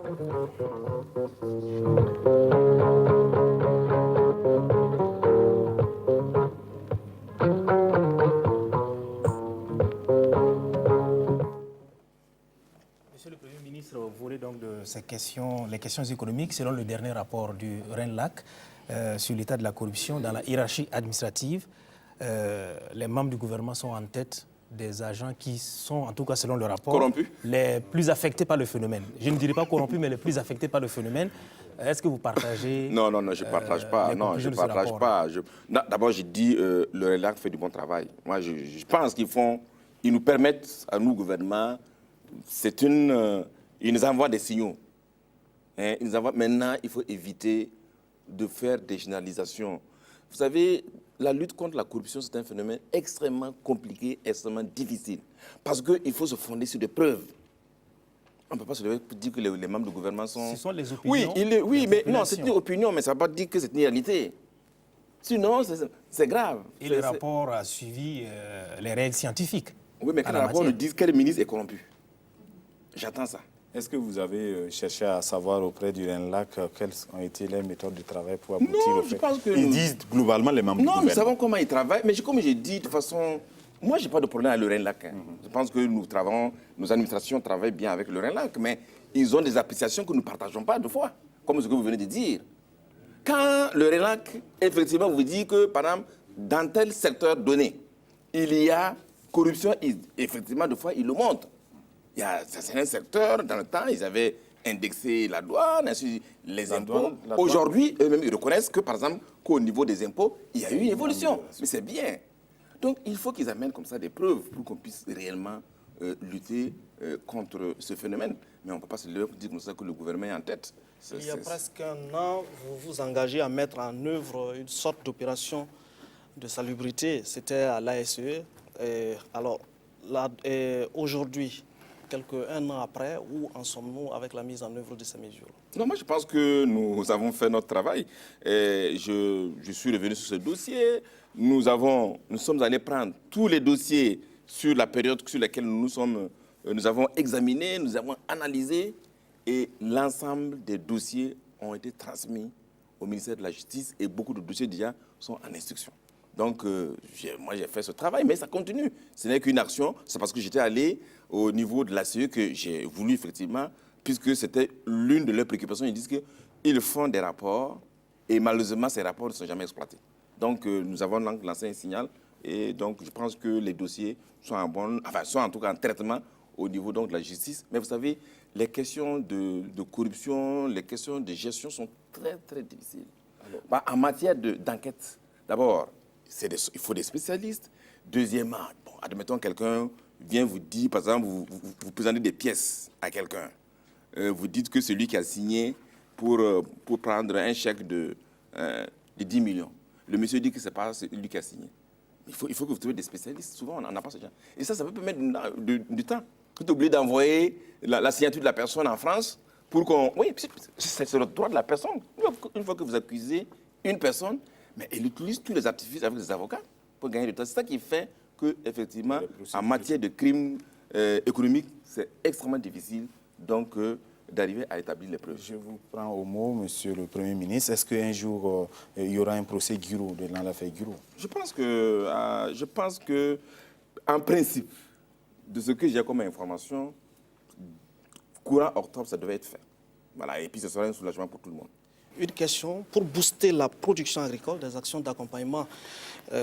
Monsieur le Premier ministre, vous voulez donc de ces questions, les questions économiques, selon le dernier rapport du RENLAC sur l'état de la corruption dans la hiérarchie administrative. Les membres du gouvernement sont en tête des agents qui sont, en tout cas selon le rapport, corrompus, les plus affectés par le phénomène. Je ne dirais pas corrompus, mais les plus affectés par le phénomène. Est-ce que vous partagez Non, je ne partage pas. Non, je ne partage pas. D'abord, j'ai dit le RENLAC fait du bon travail. Moi, je pense ils nous permettent, à nous, gouvernement, ils nous envoient des signaux. Hein, maintenant, il faut éviter de faire des généralisations. Vous savez, la lutte contre la corruption, c'est un phénomène extrêmement compliqué, extrêmement difficile. Parce qu'il faut se fonder sur des preuves. On ne peut pas se lever pour dire que les membres du gouvernement sont... Ce sont les opinions. Oui, mais non, c'est une opinion, mais ça ne veut pas dire que c'est une réalité. Sinon, c'est grave. Et le rapport a suivi les règles scientifiques. Oui, mais quand le rapport nous dit quel ministre est corrompu, j'attends ça. Est-ce que vous avez cherché à savoir auprès du RENLAC quelles ont été les méthodes de travail pour aboutir au fait? Je pense que ils disent globalement les membres du gouvernement. Non, nous savons comment ils travaillent, mais comme j'ai dit, de toute façon, moi, je n'ai pas de problème avec le RENLAC. Je pense que nos administrations travaillent bien avec le RENLAC, mais ils ont des appréciations que nous ne partageons pas deux fois, comme ce que vous venez de dire. Quand le RENLAC, effectivement, vous dit que, par exemple, dans tel secteur donné, il y a corruption, effectivement, deux fois, ils le montrent. Il y a certains secteurs, dans le temps, ils avaient indexé la douane, ainsi les impôts. Aujourd'hui, eux-mêmes, ils reconnaissent que, par exemple, qu'au niveau des impôts, il y a eu une évolution. Mais c'est bien. Donc, il faut qu'ils amènent comme ça des preuves pour qu'on puisse réellement lutter contre ce phénomène. Mais on ne peut pas se lever pour dire comme ça que le gouvernement est en tête. Il y a presque un an, vous vous engagez à mettre en œuvre une sorte d'opération de salubrité. C'était à l'ASE. Alors, aujourd'hui, un an après, où en sommes-nous avec la mise en œuvre de ces mesures? Non, moi je pense que nous avons fait notre travail. Je suis revenu sur ce dossier. Nous sommes allés prendre tous les dossiers sur la période sur laquelle nous avons examiné, nous avons analysé, et l'ensemble des dossiers ont été transmis au ministère de la Justice et beaucoup de dossiers déjà sont en instruction. Donc, moi, j'ai fait ce travail, mais ça continue. Ce n'est qu'une action. C'est parce que j'étais allé au niveau de la CE que j'ai voulu, effectivement, puisque c'était l'une de leurs préoccupations. Ils disent qu'ils font des rapports et malheureusement, ces rapports ne sont jamais exploités. Donc, nous avons lancé un signal et donc, je pense que les dossiers sont en tout cas en traitement au niveau donc, de la justice. Mais vous savez, les questions de corruption, les questions de gestion sont très, très difficiles. Alors, en matière d'enquête, d'abord, il faut des spécialistes. Deuxièmement, admettons quelqu'un vient vous dire, par exemple, vous présentez des pièces à quelqu'un. Vous dites que c'est lui qui a signé pour prendre un chèque de 10 millions. Le monsieur dit que ce n'est pas lui qui a signé. Il faut que vous trouviez des spécialistes. Souvent, on n'en a pas ce genre. Et ça peut mettre du temps. Vous êtes obligé d'envoyer la signature de la personne en France pour qu'on... Oui, c'est le droit de la personne. Une fois que vous accusez une personne, mais elle utilise tous les artifices avec les avocats pour gagner du temps. C'est ça qui fait qu'effectivement, en matière de crimes économiques, c'est extrêmement difficile donc d'arriver à établir les preuves. Je vous prends au mot, Monsieur le Premier ministre. Est-ce qu'un jour, il y aura un procès Guiraud dans l'affaire Guiraud? Je pense que, en principe, de ce que j'ai comme information, courant octobre, ça devait être fait. Voilà, et puis ce sera un soulagement pour tout le monde. Une question, pour booster la production agricole, des actions d'accompagnement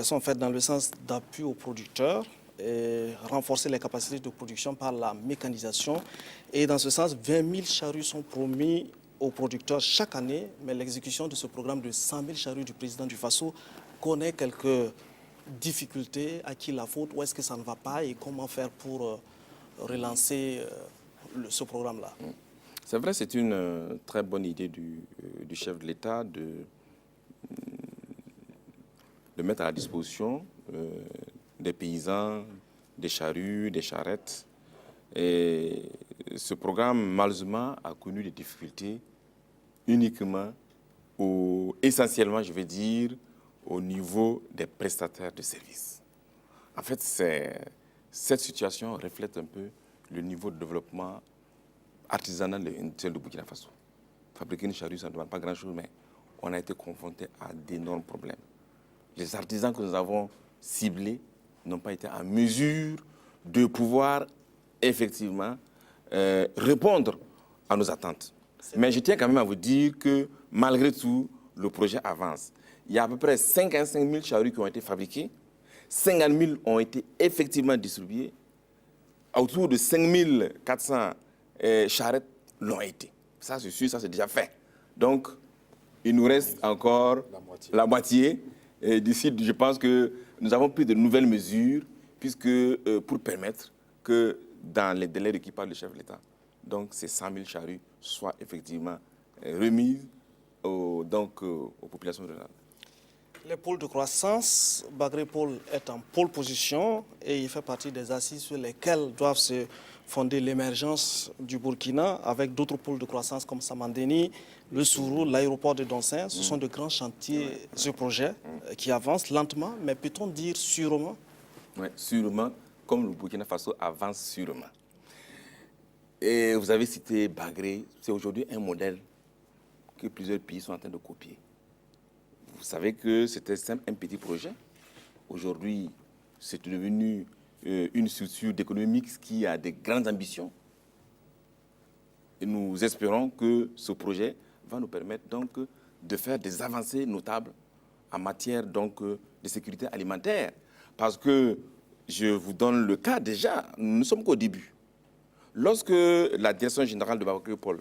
sont faites dans le sens d'appui aux producteurs et renforcer les capacités de production par la mécanisation. Et dans ce sens, 20 000 charrues sont promis aux producteurs chaque année, mais l'exécution de ce programme de 100 000 charrues du président du Faso connaît quelques difficultés. À qui la faute? Où est-ce que ça ne va pas? Et comment faire pour relancer ce programme-là? C'est vrai, c'est une très bonne idée du chef de l'État de mettre à la disposition des paysans, des charrues, des charrettes. Et ce programme, malheureusement, a connu des difficultés uniquement, essentiellement, je vais dire, au niveau des prestataires de services. En fait, cette situation reflète un peu le niveau de développement artisanale et industrielle de Burkina Faso. Fabriquer une charrue, ça ne demande pas grand-chose, mais on a été confronté à d'énormes problèmes. Les artisans que nous avons ciblés n'ont pas été en mesure de pouvoir effectivement répondre à nos attentes. Mais je tiens quand même à vous dire que malgré tout, le projet avance. Il y a à peu près 55 000 charrues qui ont été fabriquées, 50 000 ont été effectivement distribuées, autour de 5 400 charrettes l'ont été. Ça, c'est sûr, ça, c'est déjà fait. Donc, il nous reste encore la moitié. Et d'ici, je pense que nous avons pris de nouvelles mesures pour permettre que dans les délais requis par le chef de l'État, donc ces 100 000 charrues soient effectivement remises aux populations rurales. Les pôles de croissance, Bagré Pôle est en pôle position et il fait partie des assises sur lesquelles doivent se fonder l'émergence du Burkina avec d'autres pôles de croissance comme Samandeni, le Sourou, l'aéroport de Doncin. Ce sont de grands chantiers, ce projet, qui avance lentement, mais peut-on dire sûrement? Oui, sûrement, comme le Burkina Faso avance sûrement. Et vous avez cité Bagré, c'est aujourd'hui un modèle que plusieurs pays sont en train de copier. Vous savez que c'était un petit projet. Aujourd'hui, c'est devenu une structure d'économie mixte qui a de grandes ambitions. Et nous espérons que ce projet va nous permettre donc de faire des avancées notables en matière donc de sécurité alimentaire. Parce que je vous donne le cas déjà, nous ne sommes qu'au début. Lorsque la direction générale de Bagré Pôle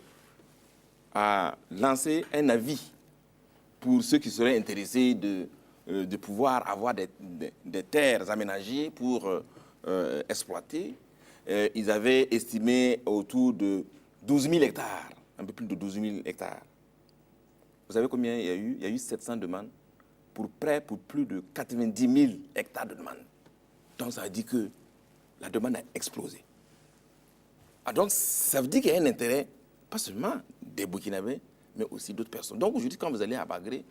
a lancé un avis pour ceux qui seraient intéressés de pouvoir avoir des terres aménagées pour exploiter, ils avaient estimé autour de 12 000 hectares, un peu plus de 12 000 hectares. Vous savez combien il y a eu? Il y a eu 700 demandes pour plus de 90 000 hectares de demandes. Donc ça veut dire que la demande a explosé. Ah, donc ça veut dire qu'il y a un intérêt, pas seulement des Burkinabés, mais aussi d'autres personnes. Donc aujourd'hui, quand vous allez à Bagré,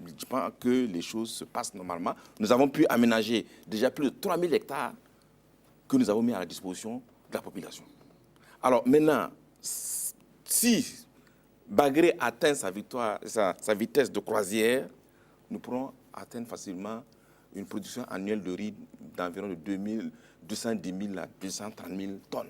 je pense que les choses se passent normalement. Nous avons pu aménager déjà plus de 3 000 hectares que nous avons mis à la disposition de la population. Alors maintenant, si Bagré atteint sa vitesse de croisière, nous pourrons atteindre facilement une production annuelle de riz d'environ de 210 000 à 230 000 tonnes.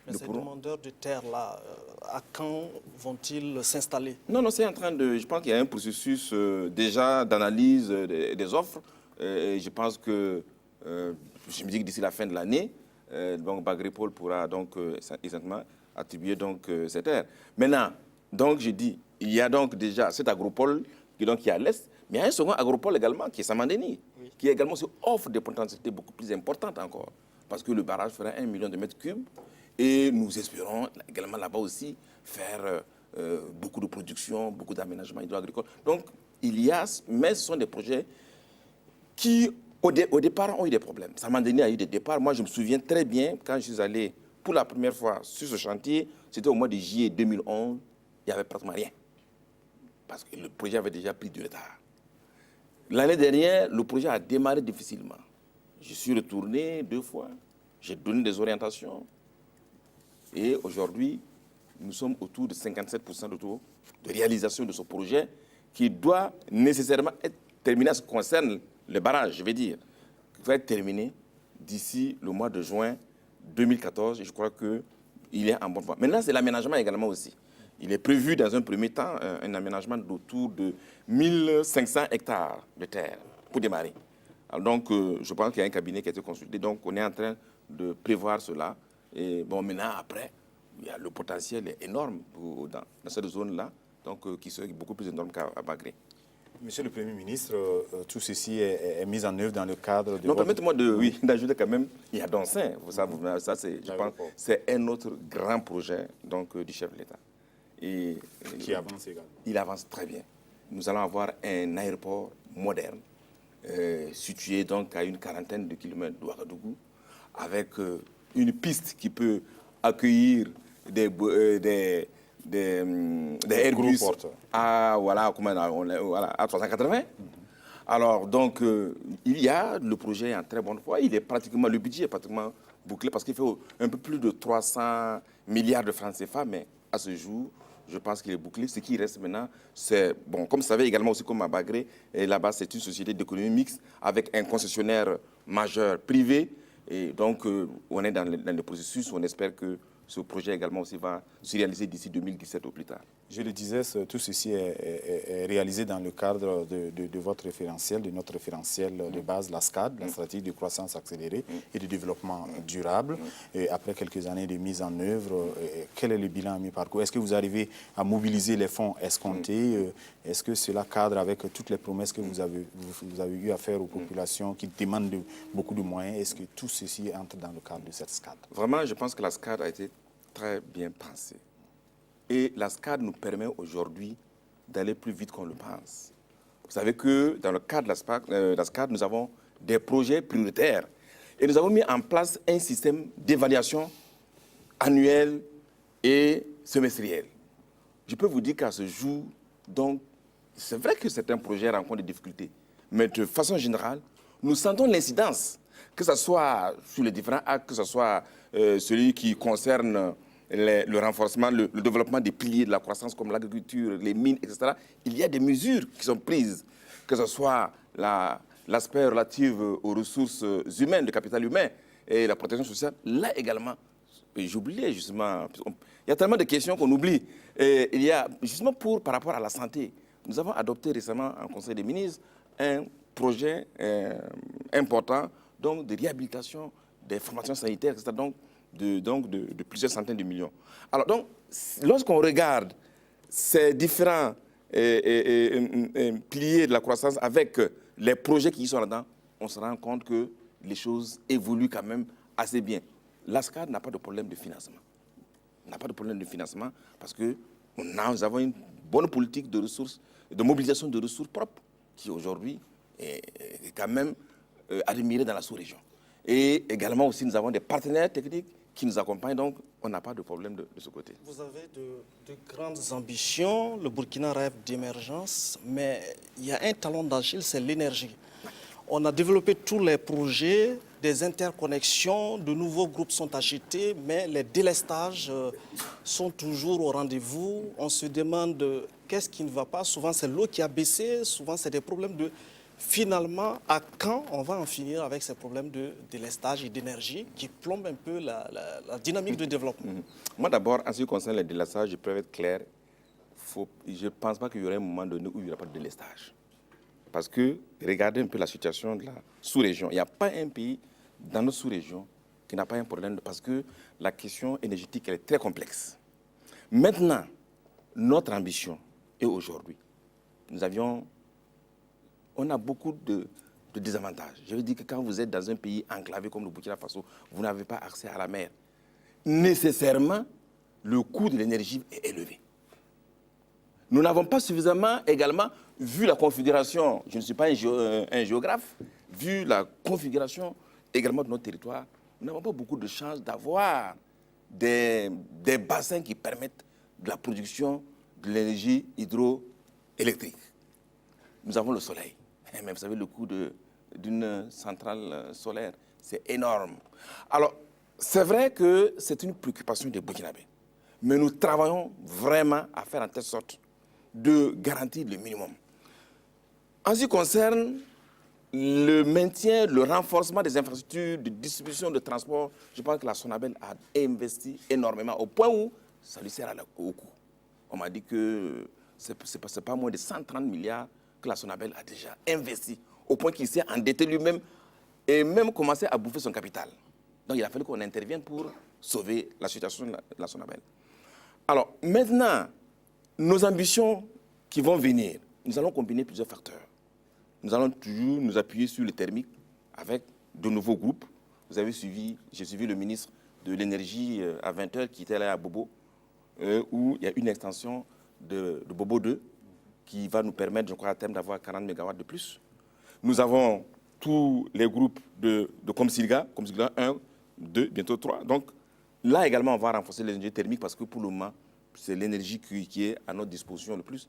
Mais ces demandeurs de terre-là, à quand vont-ils s'installer? Non, c'est en train de... Je pense qu'il y a un processus déjà d'analyse des offres. Je pense que, je me dis que d'ici la fin de l'année, Bagré Pôle pourra donc exactement attribuer donc, ces terres. Maintenant, donc je dis, il y a donc déjà cet agropole qui est à l'est, mais il y a un second agropole également qui est Samandeni, qui également offre des potentialités beaucoup plus importantes encore. Parce que le barrage fera 1 million de mètres cubes. Et nous espérons également là-bas aussi faire beaucoup de production, beaucoup d'aménagements hydro-agricoles. Donc, mais ce sont des projets qui, au départ, ont eu des problèmes. Samandeni a eu des départs. Moi, je me souviens très bien, quand je suis allé pour la première fois sur ce chantier, c'était au mois de juillet 2011, il n'y avait pratiquement rien. Parce que le projet avait déjà pris du retard. L'année dernière, le projet a démarré difficilement. Je suis retourné 2 fois, j'ai donné des orientations. Et aujourd'hui, nous sommes autour de 57% de taux de réalisation de ce projet qui doit nécessairement être terminé en ce qui concerne le barrage, je vais dire, qui va être terminé d'ici le mois de juin 2014. Et je crois qu'il est en bonne voie. Maintenant, c'est l'aménagement également aussi. Il est prévu dans un premier temps un aménagement d'autour de 1500 hectares de terre pour démarrer. Alors donc, je pense qu'il y a un cabinet qui a été consulté. Donc, on est en train de prévoir cela. Et bon, maintenant, après, le potentiel est énorme dans cette zone-là, donc qui serait beaucoup plus énorme qu'à Bagré. Monsieur le Premier ministre, tout ceci est mis en œuvre dans le cadre de... Non, permettez-moi d'ajouter quand même, il y a Doncin, ça je pense, c'est un autre grand projet donc, du chef de l'État. Qui avance également. Il avance très bien. Nous allons avoir un aéroport moderne, situé donc à une quarantaine de kilomètres d'Ouagadougou, avec une piste qui peut accueillir des Airbus à 380. Alors, donc, le projet est en très bonne voie. Le budget est pratiquement bouclé parce qu'il fait un peu plus de 300 milliards de francs CFA, mais à ce jour, je pense qu'il est bouclé. Ce qui reste maintenant, c'est, bon, comme vous savez également aussi comme à Bagré, et là-bas, c'est une société d'économie mixte avec un concessionnaire majeur privé. Et donc, on est dans le processus, on espère que ce projet également aussi va se réaliser d'ici 2017 au plus tard. Je le disais, tout ceci est réalisé dans le cadre de votre référentiel, de notre référentiel de base, la SCAD, la stratégie de croissance accélérée et de développement durable. Et après quelques années de mise en œuvre, quel est le bilan à mi-parcours? Est-ce que vous arrivez à mobiliser les fonds escomptés? Est-ce que cela cadre avec toutes les promesses que vous avez eu à faire aux populations qui demandent beaucoup de moyens? Est-ce que tout ceci entre dans le cadre de cette SCAD? Vraiment, je pense que la SCAD a été très bien pensée. Et la SCAD nous permet aujourd'hui d'aller plus vite qu'on le pense. Vous savez que dans le cadre de la SCAD, nous avons des projets prioritaires. Et nous avons mis en place un système d'évaluation annuel et semestriel. Je peux vous dire qu'à ce jour, donc, c'est vrai que certains projets rencontrent des difficultés. Mais de façon générale, nous sentons l'incidence, que ce soit sur les différents actes, que ce soit celui qui concerne le renforcement, le développement des piliers de la croissance comme l'agriculture, les mines, etc. Il y a des mesures qui sont prises, que ce soit l'aspect relatif aux ressources humaines, le capital humain et la protection sociale. Là également, j'oubliais justement, il y a tellement de questions qu'on oublie. Et il y a, justement par rapport à la santé, nous avons adopté récemment en Conseil des ministres un projet important donc, de réhabilitation des formations sanitaires, etc. De plusieurs centaines de millions. Alors donc, lorsqu'on regarde ces différents piliers de la croissance avec les projets qui y sont là-dedans, on se rend compte que les choses évoluent quand même assez bien. L'ASCAD n'a pas de problème de financement. On n'a pas de problème de financement parce que nous avons une bonne politique de ressources, de mobilisation de ressources propres qui aujourd'hui est quand même admirée dans la sous-région. Et également aussi, nous avons des partenaires techniques qui nous accompagnent, donc on n'a pas de problème de ce côté. Vous avez de grandes ambitions, le Burkina rêve d'émergence, mais il y a un talon d'Achille, c'est l'énergie. On a développé tous les projets, des interconnexions, de nouveaux groupes sont achetés, mais les délestages sont toujours au rendez-vous. On se demande qu'est-ce qui ne va pas. Souvent, c'est l'eau qui a baissé, souvent, c'est des problèmes de... Finalement, à quand on va en finir avec ces problèmes de délestage et d'énergie qui plombent un peu la dynamique de développement? Moi, d'abord, en ce qui concerne les délestages, je peux être clair. Je ne pense pas qu'il y aurait un moment donné où il n'y aura pas de délestage. Parce que, regardez un peu la situation de la sous-région. Il n'y a pas un pays dans notre sous-région qui n'a pas un problème, parce que la question énergétique, elle est très complexe. Maintenant, notre ambition est aujourd'hui. On a beaucoup de désavantages. Je veux dire que quand vous êtes dans un pays enclavé comme le Burkina Faso, vous n'avez pas accès à la mer. Nécessairement, le coût de l'énergie est élevé. Nous n'avons pas suffisamment également vu la configuration, je ne suis pas un géographe, vu la configuration également de notre territoire, nous n'avons pas beaucoup de chance d'avoir des bassins qui permettent de la production de l'énergie hydroélectrique. Nous avons le soleil. Mais vous savez, le coût d'une centrale solaire, c'est énorme. Alors, c'est vrai que c'est une préoccupation des Burkinabés. Mais nous travaillons vraiment à faire en telle sorte de garantir le minimum. En ce qui concerne le maintien, le renforcement des infrastructures de distribution, de transport, je pense que la SONABEL a investi énormément, au point où ça lui sert au coup. On m'a dit que ce n'est pas moins de 130 milliards que la SONABEL a déjà investi, au point qu'il s'est endetté lui-même et même commencé à bouffer son capital. Donc il a fallu qu'on intervienne pour sauver la situation de la SONABEL. Alors maintenant, nos ambitions qui vont venir, nous allons combiner plusieurs facteurs. Nous allons toujours nous appuyer sur le thermique avec de nouveaux groupes. Vous avez suivi, j'ai suivi le ministre de l'énergie à 20h qui était là à Bobo, où il y a une extension de Bobo 2 qui va nous permettre, je crois, à terme d'avoir 40 MW de plus. Nous avons tous les groupes de Comsilga 1, 2, bientôt 3. Donc là également, on va renforcer l'énergie thermique parce que pour le moment, c'est l'énergie qui est à notre disposition le plus.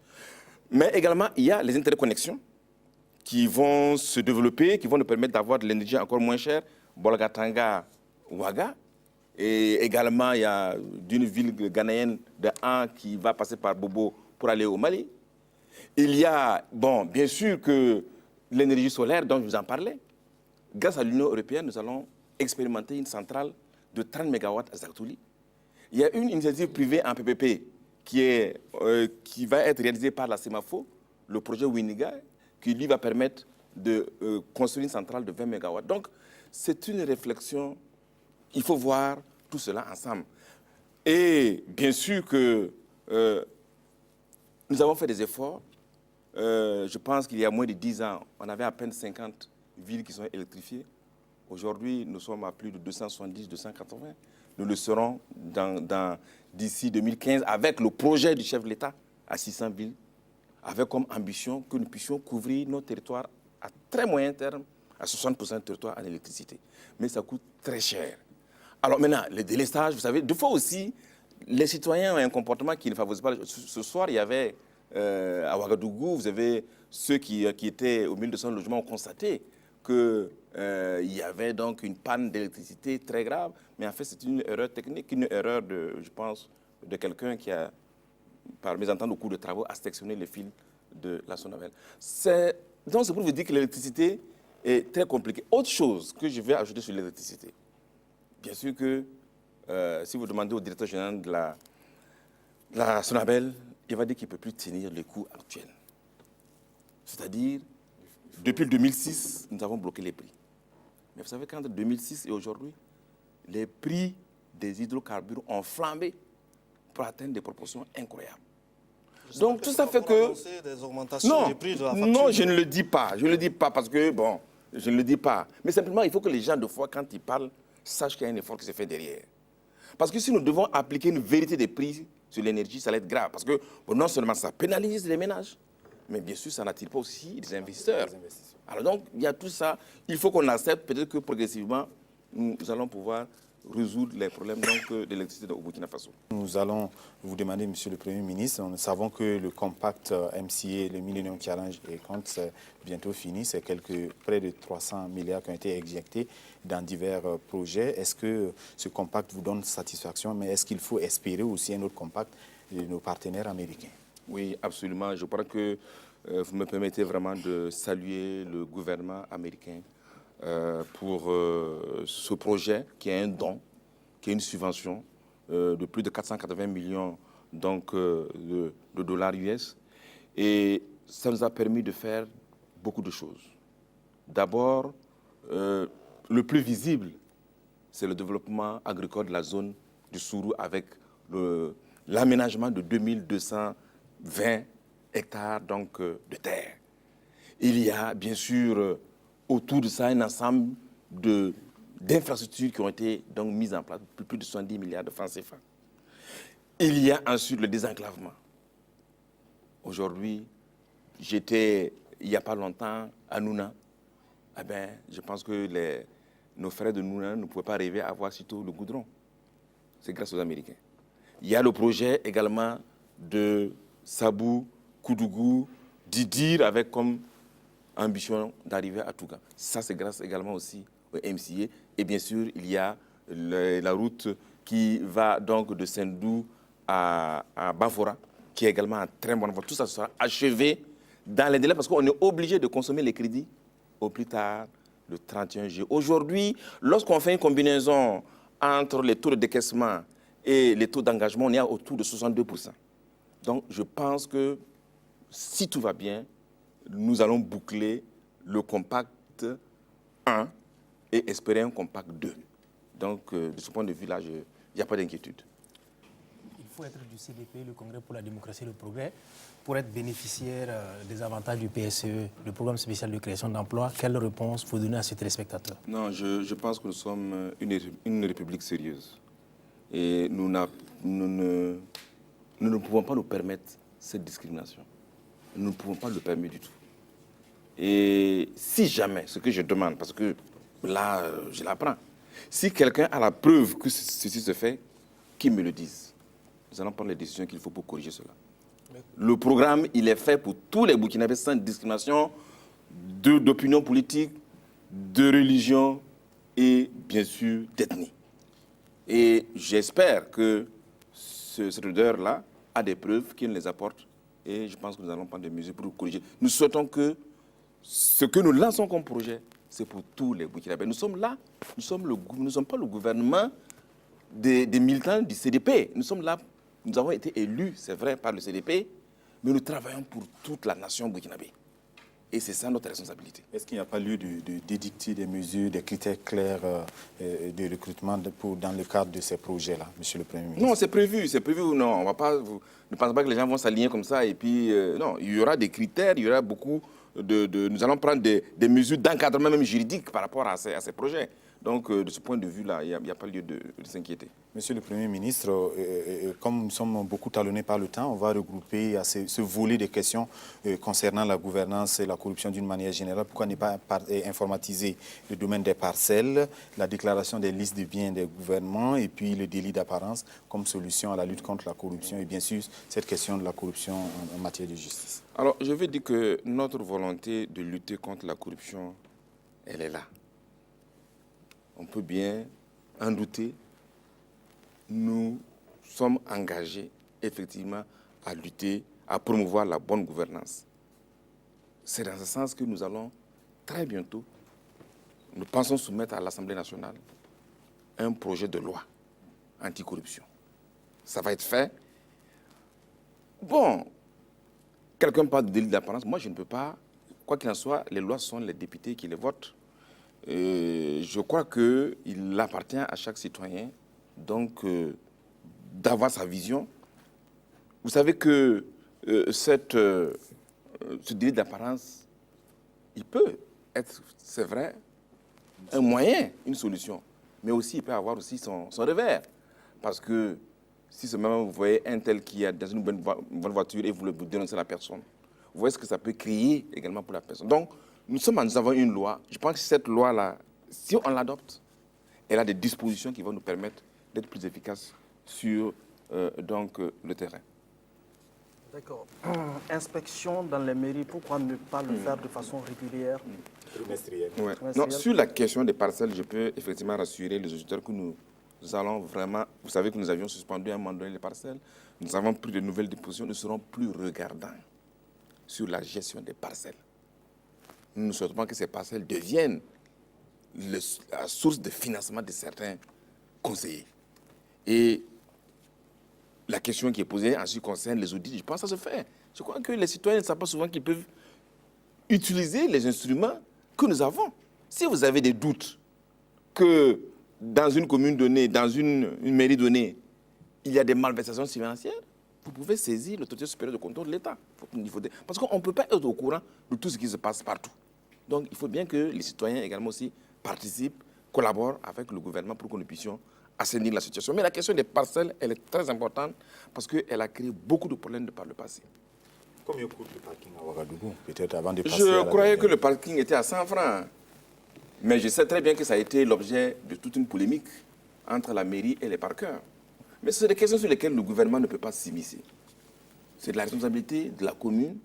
Mais également, il y a les interconnexions qui vont se développer, qui vont nous permettre d'avoir de l'énergie encore moins chère, Bolgatanga, Ouaga, Et également, il y a d'une ville ghanéenne de Han qui va passer par Bobo pour aller au Mali. Il y a, bon, bien sûr que l'énergie solaire dont je vous en parlais. Grâce à l'Union européenne, nous allons expérimenter une centrale de 30 MW à Zartouli. Il y a une initiative privée en PPP qui va être réalisée par la CEMAFO, le projet Winiga, qui lui va permettre de construire une centrale de 20 MW. Donc, c'est une réflexion, il faut voir tout cela ensemble. Et bien sûr que nous avons fait des efforts. Je pense qu'il y a moins de 10 ans, on avait à peine 50 villes qui sont électrifiées. Aujourd'hui, nous sommes à plus de 270, 280. Nous le serons d'ici 2015 avec le projet du chef de l'État à 600 villes, avec comme ambition que nous puissions couvrir nos territoires à très moyen terme, à 60% de territoire en électricité. Mais ça coûte très cher. Alors maintenant, le délestage, vous savez, des fois aussi, les citoyens ont un comportement qui ne favorise pas. Ce soir, il y avait à Ouagadougou, vous avez ceux qui étaient au 1200 logements ont constaté qu'il y avait donc une panne d'électricité très grave. Mais en fait, c'est une erreur technique, une erreur, je pense, de quelqu'un qui a, par mésentente au cours de travaux, a sectionné les fils de la Sonavel. Donc, c'est pour vous dire que l'électricité est très compliquée. Autre chose que je vais ajouter sur l'électricité, bien sûr que si vous demandez au directeur général de la Sonavel, il va dire qu'il ne peut plus tenir les coûts actuels. C'est-à-dire, depuis 2006, nous avons bloqué les prix. Mais vous savez qu'entre 2006 et aujourd'hui, les prix des hydrocarbures ont flambé pour atteindre des proportions incroyables. Donc tout ça fait que... Des augmentations des prix de la facture. Non, je ne le dis pas. Je ne le dis pas parce que, bon, je ne le dis pas. Mais simplement, il faut que les gens, de fois, quand ils parlent, sachent qu'il y a un effort qui se fait derrière. Parce que si nous devons appliquer une vérité des prix sur l'énergie, ça va être grave. Parce que bon, non seulement ça pénalise les ménages, mais bien sûr, ça n'attire pas aussi les investisseurs. Alors donc, il y a tout ça. Il faut qu'on accepte, peut-être que progressivement, nous allons pouvoir résoudre les problèmes de l'électricité au Burkina Faso. Nous allons vous demander, Monsieur le Premier ministre, nous savons que le compact MCA, le Millennium Challenge et compte, c'est bientôt fini. C'est près de 300 milliards qui ont été injectés dans divers projets. Est-ce que ce compact vous donne satisfaction, mais est-ce qu'il faut espérer aussi un autre compact de nos partenaires américains? Oui, absolument. Je crois que vous me permettez vraiment de saluer le gouvernement américain pour ce projet qui est un don, qui est une subvention de plus de 480 millions donc, de dollars US. Et ça nous a permis de faire beaucoup de choses. D'abord, le plus visible, c'est le développement agricole de la zone du Sourou avec l'aménagement de 2220 hectares donc, de terre. Il y a bien sûr autour de ça un ensemble d'infrastructures qui ont été donc mises en place, plus de 70 milliards de francs CFA. Il y a ensuite le désenclavement. Aujourd'hui, j'étais il n'y a pas longtemps à Nouna. Eh bien, je pense que nos frères de Nouna ne pouvaient pas rêver à avoir sitôt le goudron. C'est grâce aux Américains. Il y a le projet également de Sabou, Koudougou, Didir avec comme ambition d'arriver à Touga. Ça, c'est grâce également aussi au MCA. Et bien sûr, il y a la route qui va donc de Sendou à Bafora, qui est également en très bonne voie. Tout ça sera achevé dans les délais parce qu'on est obligé de consommer les crédits au plus tard le 31 juillet. Aujourd'hui, lorsqu'on fait une combinaison entre les taux de décaissement et les taux d'engagement, on est autour de 62%. Donc, je pense que si tout va bien, nous allons boucler le compact 1 et espérer un compact 2. Donc, de ce point de vue-là, il n'y a pas d'inquiétude. Il faut être du CDP, le Congrès pour la démocratie et le progrès, pour être bénéficiaire des avantages du PSE, le programme spécial de création d'emplois. Quelle réponse faut donner à ces téléspectateurs? Non, je pense que nous sommes une république sérieuse. Et nous ne pouvons pas nous permettre cette discrimination. Nous ne pouvons pas le permettre du tout. Et si jamais, ce que je demande, parce que là, je l'apprends, si quelqu'un a la preuve que ceci se fait, qu'il me le dise. Nous allons prendre les décisions qu'il faut pour corriger cela. Le programme, il est fait pour tous les Burkinabés sans discrimination d'opinion politique, de religion et bien sûr d'ethnie. Et j'espère que cette odeur-là a des preuves qui nous les apportent. Et je pense que nous allons prendre des mesures pour corriger. Nous souhaitons que ce que nous lançons comme projet, c'est pour tous les Burkinabés. Nous sommes là, nous ne sommes pas le gouvernement des militants du CDP. Nous sommes là, nous avons été élus, c'est vrai, par le CDP, mais nous travaillons pour toute la nation burkinabé. Et c'est ça notre responsabilité. Est-ce qu'il n'y a pas lieu d'édicter des mesures, des critères clairs de recrutement dans le cadre de ces projets-là, Monsieur le Premier ministre? Non, c'est prévu. Non, on va pas. Ne pensez pas que les gens vont s'aligner comme ça et puis non, il y aura des critères, il y aura beaucoup nous allons prendre des mesures d'encadrement même juridique par rapport à ces projets. Donc, de ce point de vue-là, il n'y a pas lieu de s'inquiéter. Monsieur le Premier ministre, comme nous sommes beaucoup talonnés par le temps, on va regrouper à ce volet de questions concernant la gouvernance et la corruption d'une manière générale. Pourquoi ne pas informatiser le domaine des parcelles, la déclaration des listes de biens des gouvernements et puis le délit d'apparence comme solution à la lutte contre la corruption et bien sûr cette question de la corruption en matière de justice? Alors, je veux dire que notre volonté de lutter contre la corruption, elle est là. On peut bien en douter. Nous sommes engagés effectivement à lutter, à promouvoir la bonne gouvernance. C'est dans ce sens que nous allons très bientôt, nous pensons soumettre à l'Assemblée nationale un projet de loi anticorruption. Ça va être fait. Bon, quelqu'un parle de délit d'apparence. Moi, je ne peux pas. Quoi qu'il en soit, les lois sont les députés qui les votent. Je crois qu'il appartient à chaque citoyen donc d'avoir sa vision. Vous savez que ce délit d'apparence, il peut être, c'est vrai, un moyen, une solution, mais aussi il peut avoir aussi son revers. Parce que si seulement vous voyez un tel qui est dans une bonne voiture et vous dénoncez la personne, vous voyez ce que ça peut créer également pour la personne. Donc, nous avons une loi. Je pense que cette loi-là, si on l'adopte, elle a des dispositions qui vont nous permettre d'être plus efficaces sur le terrain. D'accord. Inspection dans les mairies, pourquoi ne pas le faire de façon régulière? Trimestrielle. Ouais. Non, sur la question des parcelles, je peux effectivement rassurer les auditeurs que nous allons vraiment... Vous savez que nous avions suspendu à un moment donné les parcelles. Nous avons pris de nouvelles dispositions. Nous serons plus regardants sur la gestion des parcelles. Nous ne souhaitons pas que ces parcelles deviennent la source de financement de certains conseillers. Et la question qui est posée en ce qui concerne les audits, je pense que ça se fait. Je crois que les citoyens ne savent pas souvent qu'ils peuvent utiliser les instruments que nous avons. Si vous avez des doutes que dans une commune donnée, dans une mairie donnée, il y a des malversations financières, vous pouvez saisir l'autorité supérieure de contrôle de l'État. Parce qu'on ne peut pas être au courant de tout ce qui se passe partout. Donc, il faut bien que les citoyens également aussi participent, collaborent avec le gouvernement pour que nous puissions assainir la situation. Mais la question des parcelles, elle est très importante parce qu'elle a créé beaucoup de problèmes par le passé. Combien coûte le parking à Ouagadougou, peut-être avant de passer Je croyais que le parking était à 100 francs. Mais je sais très bien que ça a été l'objet de toute une polémique entre la mairie et les parkeurs. Mais ce sont des questions sur lesquelles le gouvernement ne peut pas s'immiscer. C'est de la responsabilité de la commune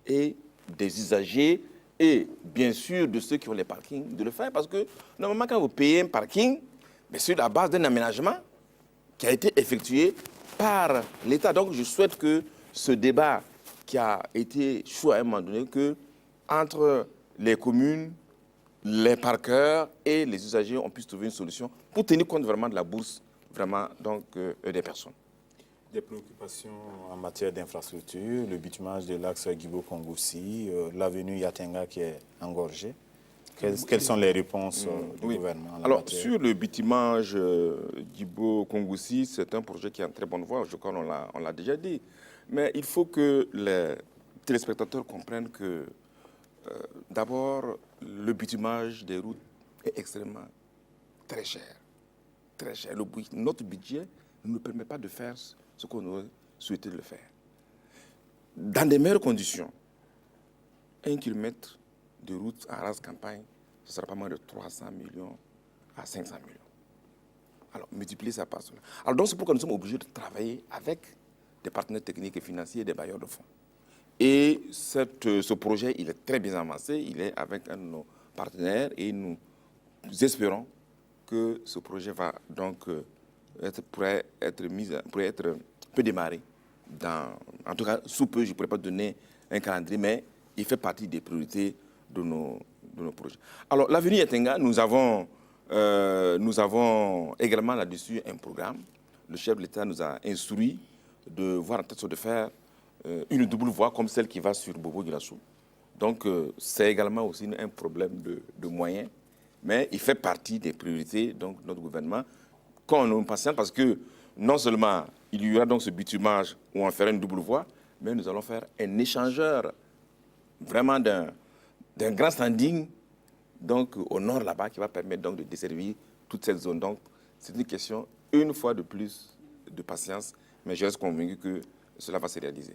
et des usagers et bien sûr de ceux qui ont les parkings de le faire. Parce que normalement, quand vous payez un parking, c'est sur la base d'un aménagement qui a été effectué par l'État. Donc je souhaite que ce débat qui a été chaud à un moment donné, que entre les communes, les parkeurs et les usagers, on puisse trouver une solution pour tenir compte vraiment de la bourse vraiment, des personnes. Des préoccupations en matière d'infrastructure, le bitumage de l'axe Guibo-Kongoussi, l'avenue Yatenga qui est engorgée. Quelles sont les réponses du gouvernement? Alors, sur le bitumage Guibo-Kongoussi, c'est un projet qui est en très bonne voie, je crois qu'on l'a déjà dit. Mais il faut que les téléspectateurs comprennent que, d'abord, le bitumage des routes est extrêmement très cher. Très cher. Notre budget ne nous permet pas de faire ce qu'on aurait souhaité le faire. Dans des meilleures conditions, 1 kilomètre de route en rase campagne, ce sera pas moins de 300 millions à 500 millions. Alors, multiplier ça par cela. Alors, donc, c'est pourquoi nous sommes obligés de travailler avec des partenaires techniques et financiers et des bailleurs de fonds. Et ce projet, il est très bien avancé. Il est avec un de nos partenaires et nous espérons que ce projet va donc pourrait peut démarrer. En tout cas, sous peu, je ne pourrais pas donner un calendrier, mais il fait partie des priorités de nos projets. Alors, l'avenir Yatenga, nous avons également là-dessus un programme. Le chef de l'État nous a instruit de voir en tête de faire une double voie comme celle qui va sur Bobo-Dioulasso. Donc, c'est également aussi un problème de moyens, mais il fait partie des priorités donc, de notre gouvernement. Quand on est patient, parce que non seulement il y aura donc ce bitumage où on fera une double voie, mais nous allons faire un échangeur vraiment d'un grand standing donc, au nord là-bas qui va permettre donc, de desservir toute cette zone. Donc, c'est une question, une fois de plus, de patience, mais je reste convaincu que cela va se réaliser.